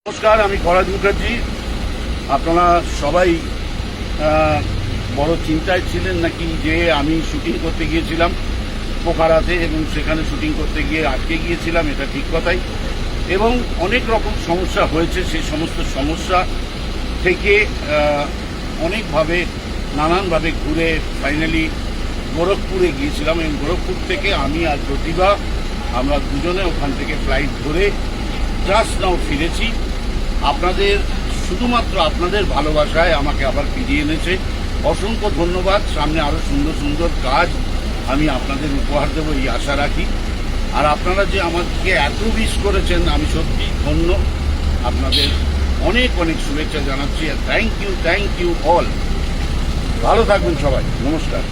নমস্কার, আমি খরাজ মুখার্জি। আপনারা সবাই বড় চিন্তায় ছিলেন নাকি যে আমি শুটিং করতে গিয়েছিলাম পোখারাতে এবং সেখানে শুটিং করতে গিয়ে আটকে গিয়েছিলাম। এটা ঠিক কথাই, এবং অনেক রকম সমস্যা হয়েছে। সেই সমস্ত সমস্যা থেকে অনেকভাবে নানানভাবে ঘুরে ফাইনালি গোরখপুরে গিয়েছিলাম, এবং গোরখপুর থেকে আমি আর প্রতিভা আমরা দুজনে ওখান থেকে ফ্লাইট ধরে জাস্ট নাও ফিরেছি। আপনাদের শুধুমাত্র আপনাদের ভালোবাসায় আমাকে আবার ফিরিয়ে এনেছে। অসংখ্য ধন্যবাদ। সামনে আরও সুন্দর সুন্দর কাজ আমি আপনাদের উপহার দেবো এই আশা রাখি। আর আপনারা যে আমাকে এত উইশ করেছেন, আমি সত্যি ধন্য। আপনাদের অনেক অনেক শুভেচ্ছা জানাচ্ছি। Thank you all. ভালো থাকবেন সবাই। নমস্কার।